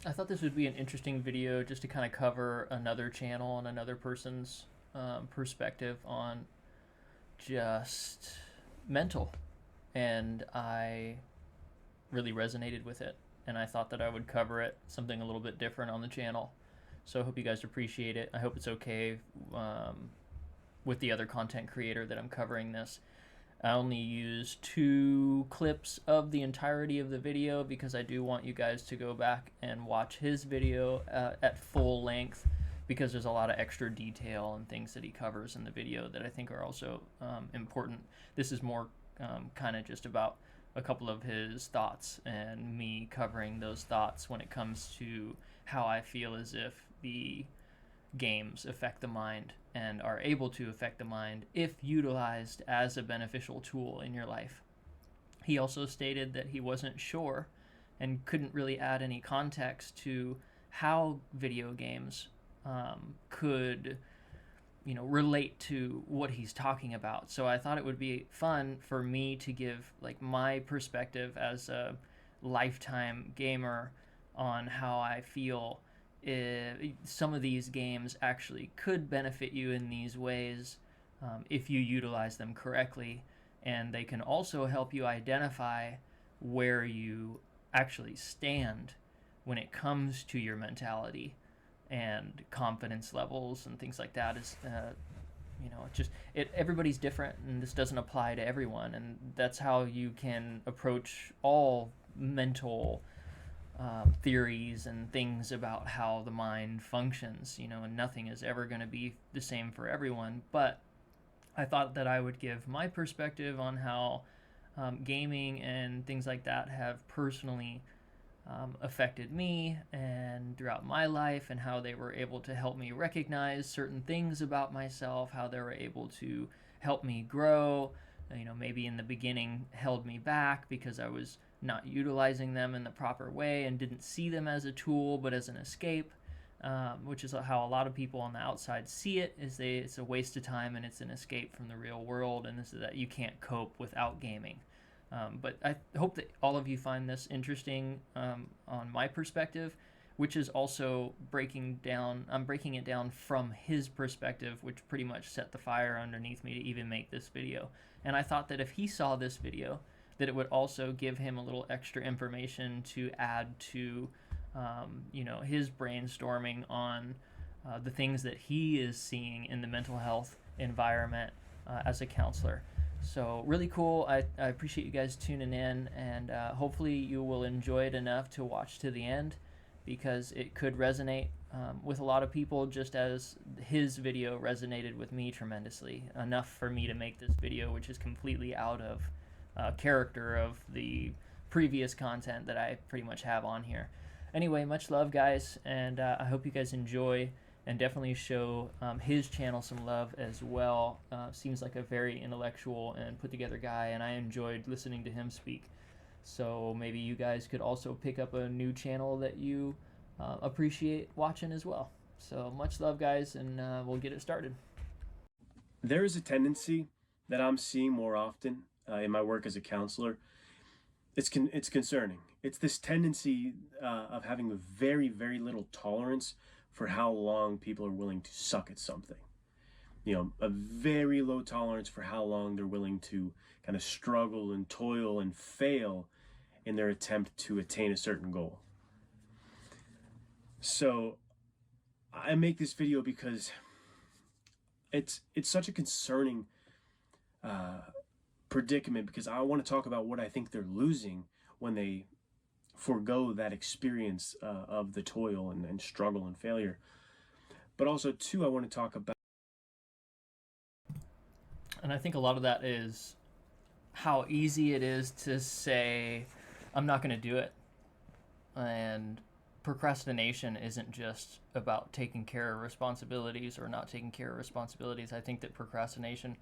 I thought this would be an interesting video just to kind of cover another channel and another person's perspective on just mental. And I really resonated with it. And I thought that I would cover it, something a little bit different on the channel. So I hope you guys appreciate it. I hope it's okay with the other content creator that I'm covering this. I only use 2 clips of the entirety of the video because I do want you guys to go back and watch his video at full length, because there's a lot of extra detail and things that he covers in the video that I think are also important. This is more kind of just about a couple of his thoughts and me covering those thoughts when it comes to how I feel as if the games affect the mind and are able to affect the mind if utilized as a beneficial tool in your life. He also stated that he wasn't sure and couldn't really add any context to how video games could relate to what he's talking about. So I thought it would be fun for me to give like my perspective as a lifetime gamer on how I feel some of these games actually could benefit you in these ways if you utilize them correctly, and they can also help you identify where you actually stand when it comes to your mentality and confidence levels and things like that. Is everybody's different, and this doesn't apply to everyone, and that's how you can approach all mental theories and things about how the mind functions, and nothing is ever going to be the same for everyone. But I thought that I would give my perspective on how gaming and things like that have personally affected me and throughout my life, and how they were able to help me recognize certain things about myself, how they were able to help me grow. Maybe in the beginning held me back because I was not utilizing them in the proper way and didn't see them as a tool but as an escape, which is how a lot of people on the outside see it. It's a waste of time and it's an escape from the real world, and this is that you can't cope without gaming. But I hope that all of you find this interesting on my perspective, which is also I'm breaking it down from his perspective, which pretty much set the fire underneath me to even make this video. And I thought that if he saw this video, that it would also give him a little extra information to add to, his brainstorming on the things that he is seeing in the mental health environment as a counselor. So really cool. I appreciate you guys tuning in, and hopefully you will enjoy it enough to watch to the end, because it could resonate with a lot of people, just as his video resonated with me tremendously, enough for me to make this video, which is completely out of character of the previous content that I pretty much have on here. Anyway, much love, guys, and I hope you guys enjoy, and definitely show his channel some love as well. Seems like a very intellectual and put together guy, and I enjoyed listening to him speak. So maybe you guys could also pick up a new channel that you appreciate watching as well. So much love, guys, and we'll get it started. There is a tendency that I'm seeing more often in my work as a counselor. It's concerning. It's this tendency of having a very, very little tolerance for how long people are willing to suck at something. A very low tolerance for how long they're willing to kind of struggle and toil and fail in their attempt to attain a certain goal. So I make this video because it's such a concerning predicament, because I want to talk about what I think they're losing when they forego that experience of the toil and struggle and failure. But also, too, I want to talk about... And I think a lot of that is how easy it is to say, I'm not going to do it. And procrastination isn't just about taking care of responsibilities or not taking care of responsibilities. I think that procrastination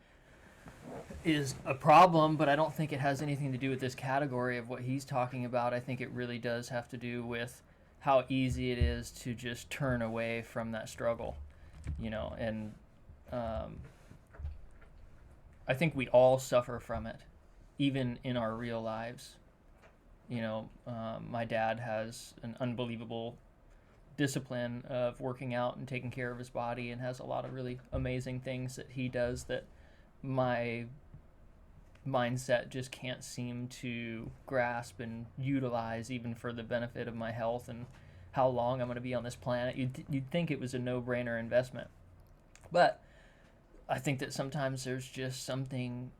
is a problem, but I don't think it has anything to do with this category of what he's talking about. I think it really does have to do with how easy it is to just turn away from that struggle, and I think we all suffer from it, even in our real lives. My dad has an unbelievable discipline of working out and taking care of his body, and has a lot of really amazing things that he does that my mindset just can't seem to grasp and utilize, even for the benefit of my health and how long I'm going to be on this planet. You'd think it was a no-brainer investment. But I think that sometimes there's just something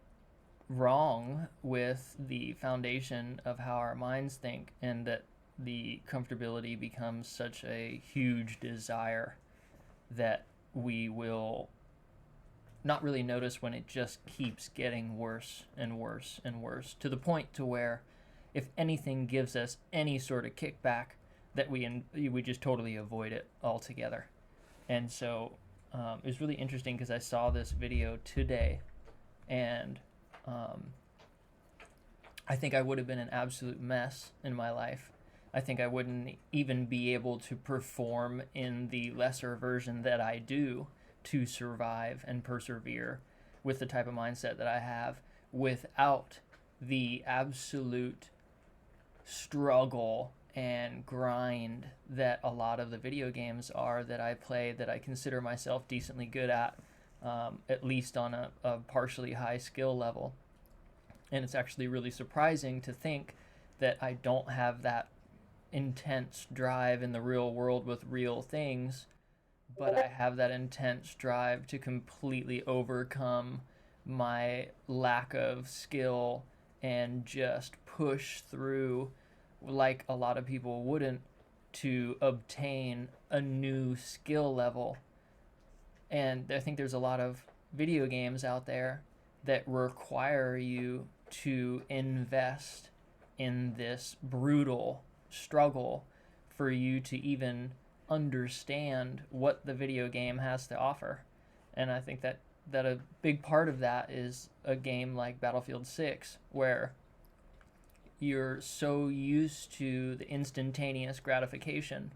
wrong with the foundation of how our minds think, and that the comfortability becomes such a huge desire that we will not really notice when it just keeps getting worse and worse and worse, to the point to where if anything gives us any sort of kickback, that we just totally avoid it altogether. And so it was really interesting because I saw this video today, and I think I would have been an absolute mess in my life. I think I wouldn't even be able to perform in the lesser version that I do to survive and persevere with the type of mindset that I have, without the absolute struggle and grind that a lot of the video games are that I play, that I consider myself decently good at least on a partially high skill level. And it's actually really surprising to think that I don't have that intense drive in the real world with real things, but I have that intense drive to completely overcome my lack of skill and just push through like a lot of people wouldn't, to obtain a new skill level. And I think there's a lot of video games out there that require you to invest in this brutal struggle for you to even understand what the video game has to offer. And I think that a big part of that is a game like Battlefield 6, where you're so used to the instantaneous gratification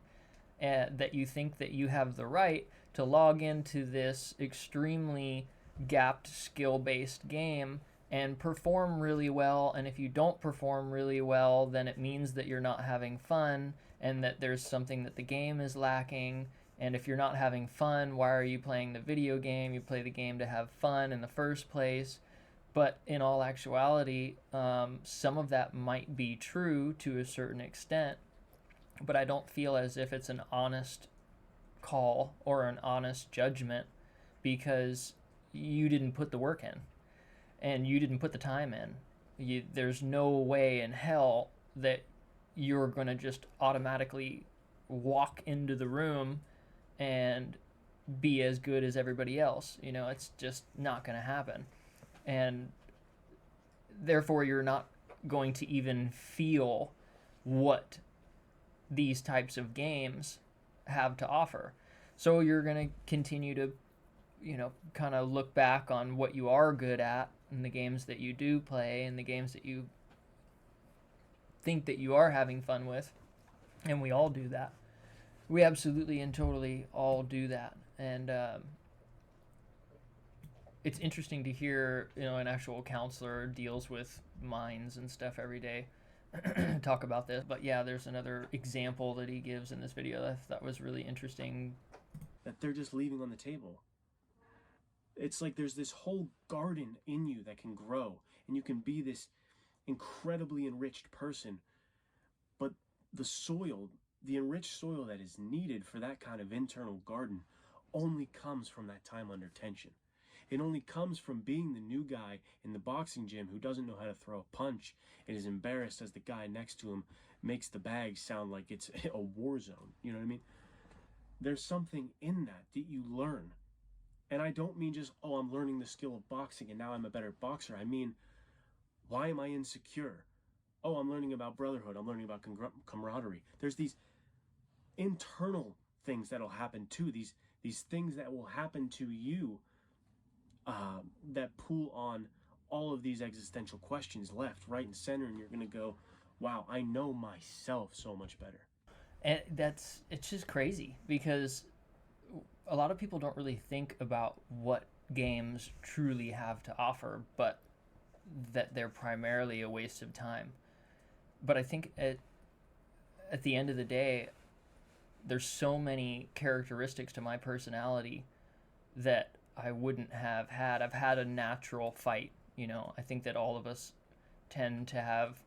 that you think that you have the right to log into this extremely gapped skill-based game and perform really well. And if you don't perform really well, then it means that you're not having fun, and that there's something that the game is lacking. And if you're not having fun, why are you playing the video game? You play the game to have fun in the first place. But in all actuality, some of that might be true to a certain extent, but I don't feel as if it's an honest call or an honest judgment, because you didn't put the work in and you didn't put the time in. There's no way in hell that you're going to just automatically walk into the room and be as good as everybody else. It's just not going to happen. And therefore, you're not going to even feel what these types of games have to offer. So you're going to continue to, kind of look back on what you are good at in the games that you do play and the games that you think that you are having fun with. And we all do that. We absolutely and totally all do that. And it's interesting to hear, an actual counselor deals with minds and stuff every day talk about this. But yeah, there's another example that he gives in this video that I thought was really interesting. That they're just leaving on the table. It's like there's this whole garden in you that can grow, and you can be this incredibly enriched person. But the soil, the enriched soil that is needed for that kind of internal garden, only comes from that time under tension. It only comes from being the new guy in the boxing gym who doesn't know how to throw a punch and is embarrassed as the guy next to him makes the bag sound like it's a war zone. You know what I mean? There's something in that you learn. And I don't mean just, I'm learning the skill of boxing and now I'm a better boxer. I mean, why am I insecure? I'm learning about brotherhood. I'm learning about camaraderie. There's these internal things that'll happen too. These things that will happen to you that pull on all of these existential questions left, right, and center, and you're going to go, wow, I know myself so much better. And it's just crazy, because a lot of people don't really think about what games truly have to offer, but that they're primarily a waste of time. But I think at the end of the day, there's so many characteristics to my personality that I wouldn't have had. I've had a natural fight. I think that all of us tend to have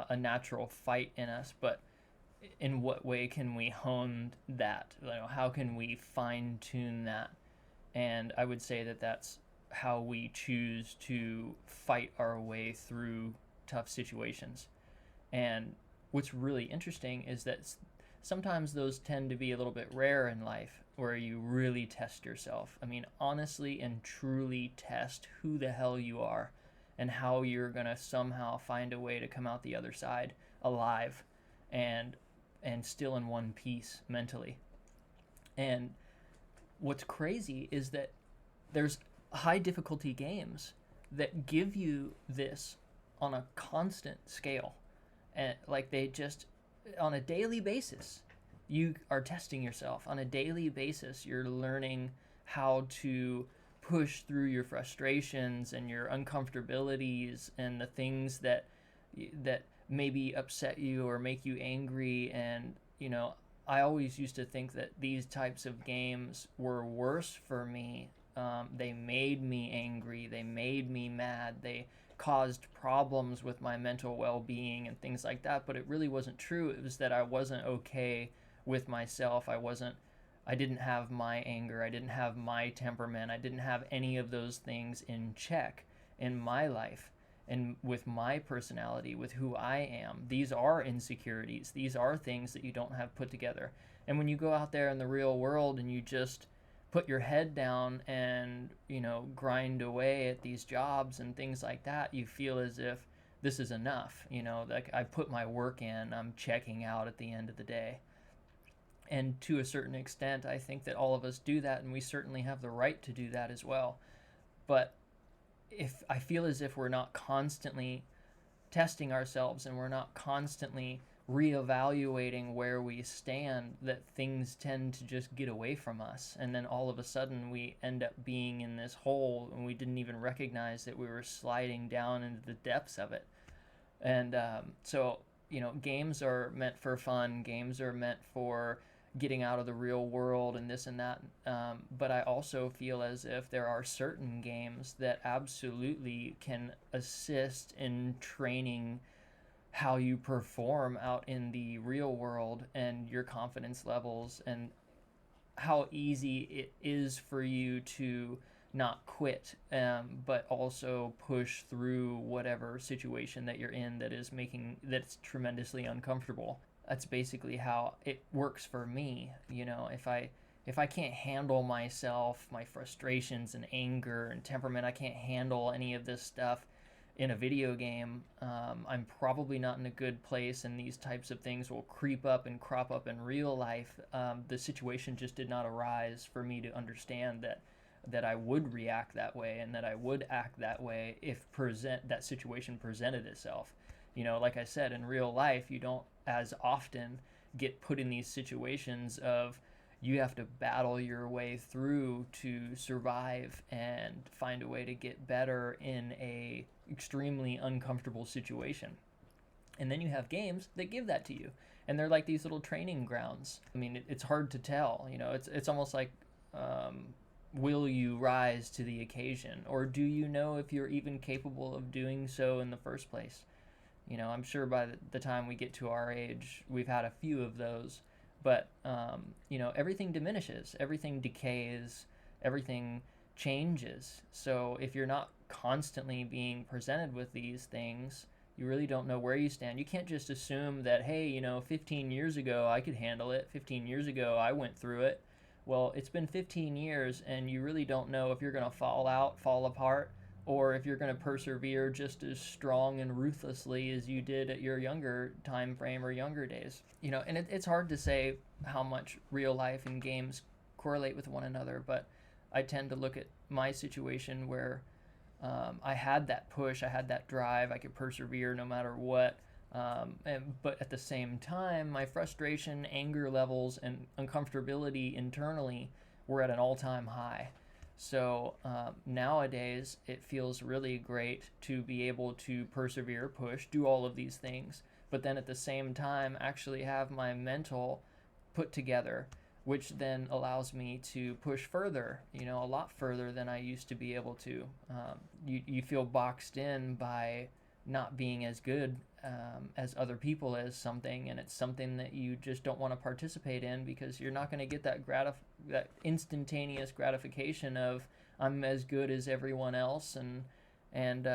a natural fight in us, but in what way can we hone that? How can we fine tune that? And I would say that that's how we choose to fight our way through tough situations. And what's really interesting is that sometimes those tend to be a little bit rare in life, where you really test yourself. I mean, honestly and truly test who the hell you are and how you're going to somehow find a way to come out the other side alive and still in one piece mentally. And what's crazy is that there's high difficulty games that give you this on a constant scale, and like they just on a daily basis you are testing yourself. On a daily basis you're learning how to push through your frustrations and your uncomfortabilities and the things that maybe upset you or make you angry. And I always used to think that these types of games were worse for me. They made me angry, they made me mad, they caused problems with my mental well-being and things like that. But it really wasn't true. It was that I wasn't okay with myself. I didn't have my anger, I didn't have my temperament, I didn't have any of those things in check in my life and with my personality, with who I am. These are insecurities, these are things that you don't have put together. And when you go out there in the real world and you just put your head down and grind away at these jobs and things like that, you feel as if this is enough. Like, I put my work in, I'm checking out at the end of the day. And to a certain extent, I think that all of us do that, and we certainly have the right to do that as well. But if I feel as if we're not constantly testing ourselves and we're not constantly reevaluating where we stand, that things tend to just get away from us, and then all of a sudden we end up being in this hole and we didn't even recognize that we were sliding down into the depths of it. And so games are meant for fun, games are meant for getting out of the real world and this and that. But I also feel as if there are certain games that absolutely can assist in training how you perform out in the real world and your confidence levels, and how easy it is for you to not quit, but also push through whatever situation that you're in that's tremendously uncomfortable. That's basically how it works for me. If I can't handle myself, my frustrations and anger and temperament, I can't handle any of this stuff in a video game, I'm probably not in a good place, and these types of things will creep up and crop up in real life. The situation just did not arise for me to understand that I would react that way and that I would act that way if that situation presented itself. Like I said, in real life, you don't as often get put in these situations of you have to battle your way through to survive and find a way to get better in a extremely uncomfortable situation. And then you have games that give that to you, and they're like these little training grounds. I mean, it's hard to tell. It's almost like, will you rise to the occasion, or do you know if you're even capable of doing so in the first place? I'm sure by the time we get to our age, we've had a few of those. But everything diminishes, everything decays, everything changes. So if you're not constantly being presented with these things, you really don't know where you stand. You can't just assume that, hey, 15 years ago I could handle it, 15 years ago I went through it. Well, it's been 15 years, and you really don't know if you're going to fall apart, or if you're going to persevere just as strong and ruthlessly as you did at your younger time frame or younger days. And it's hard to say how much real life and games correlate with one another, but I tend to look at my situation where I had that push, I had that drive, I could persevere no matter what. But at the same time, my frustration, anger levels, and uncomfortability internally were at an all-time high. So nowadays, it feels really great to be able to persevere, push, do all of these things, but then at the same time, actually have my mental put together, which then allows me to push further, a lot further than I used to be able to. You feel boxed in by not being as good as other people as something, and it's something that you just don't want to participate in because you're not going to get that instantaneous gratification of I'm as good as everyone else, and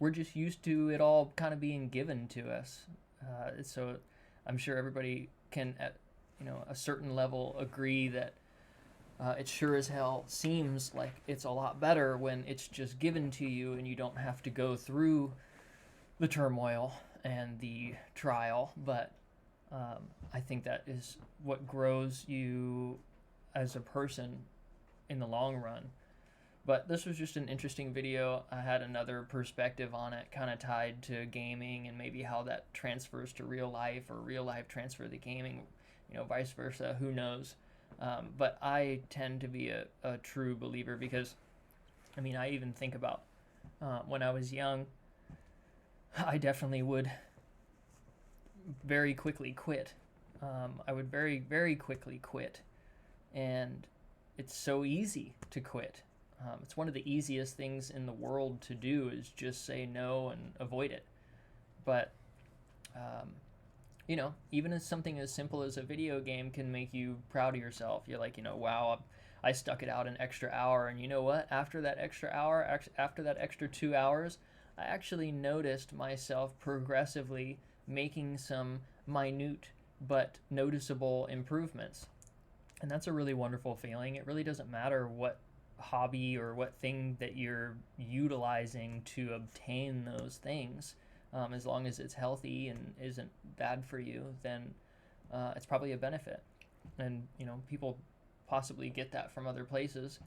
we're just used to it all kind of being given to us. So I'm sure everybody can at a certain level agree that it sure as hell seems like it's a lot better when it's just given to you and you don't have to go through the turmoil and the trial. But I think that is what grows you as a person in the long run. But this was just an interesting video. I had another perspective on it, kind of tied to gaming and maybe how that transfers to real life, or real life transfer to gaming, vice versa, who knows. But I tend to be a true believer because, I even think about when I was young, I definitely would very quickly quit. I would very, very quickly quit. And it's so easy to quit. It's one of the easiest things in the world to do is just say no and avoid it. But, even as something as simple as a video game can make you proud of yourself. You're like, wow, I stuck it out an extra hour. And you know what? After that extra hour, after that extra 2 hours, I actually noticed myself progressively making some minute but noticeable improvements. And that's a really wonderful feeling. It really doesn't matter what hobby or what thing that you're utilizing to obtain those things. As long as it's healthy and isn't bad for you, then it's probably a benefit. And, people possibly get that from other places.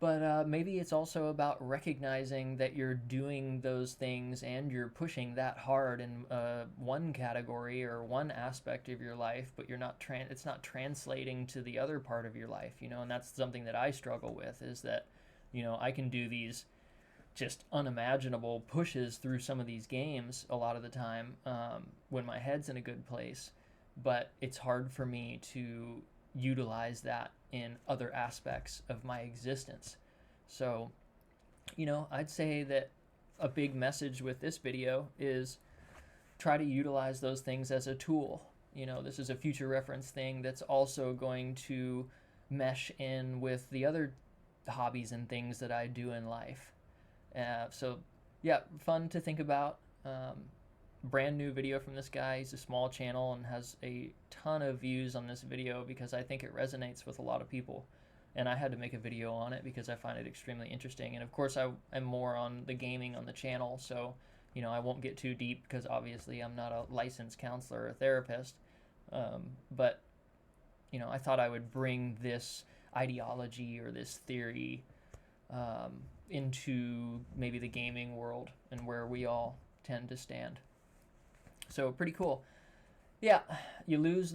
But maybe it's also about recognizing that you're doing those things and you're pushing that hard in one category or one aspect of your life, but you're not it's not translating to the other part of your life, and that's something that I struggle with, is that, I can do these just unimaginable pushes through some of these games a lot of the time when my head's in a good place, but it's hard for me to utilize that in other aspects of my existence. So, I'd say that a big message with this video is try to utilize those things as a tool. This is a future reference thing that's also going to mesh in with the other hobbies and things that I do in life. So, yeah, fun to think about. Brand new video from this guy. He's a small channel and has a ton of views on this video because I think it resonates with a lot of people. And I had to make a video on it because I find it extremely interesting. And of course, I am more on the gaming on the channel, so I won't get too deep because obviously I'm not a licensed counselor or therapist. But I thought I would bring this ideology or this theory into maybe the gaming world and where we all tend to stand. So pretty cool. Yeah, you lose.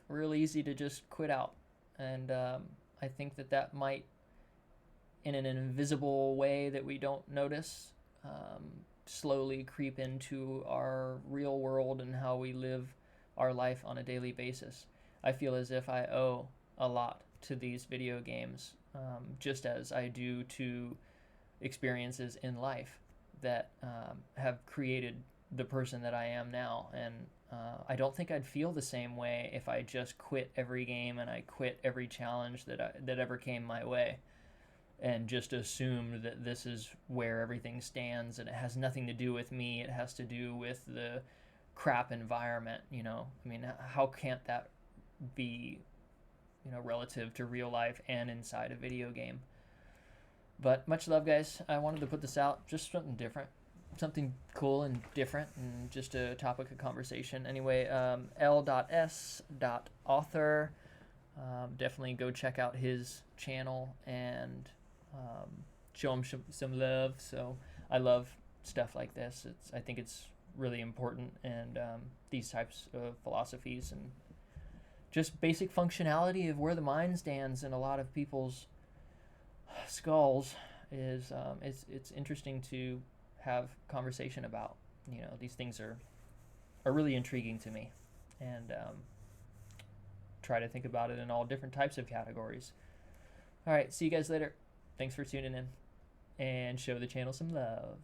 Real easy to just quit out. And I think that might, in an invisible way that we don't notice, slowly creep into our real world and how we live our life on a daily basis. I feel as if I owe a lot to these video games, just as I do to experiences in life that have created the person that I am now. And I don't think I'd feel the same way if I just quit every game and I quit every challenge that ever came my way and just assumed that this is where everything stands and it has nothing to do with me. It has to do with the crap environment, how can't that be, relative to real life and inside a video game? But much love, guys. I wanted to put this out, just something different, something cool and different, and just a topic of conversation. Anyway, L.S.author. Definitely go check out his channel and show him some love. So I love stuff like this. I think it's really important, and these types of philosophies and just basic functionality of where the mind stands in a lot of people's skulls is it's interesting to have conversation about. These things are are really intriguing to me, and try to think about it in all different types of categories. All right, see you guys later. Thanks for tuning in, and show the channel some love.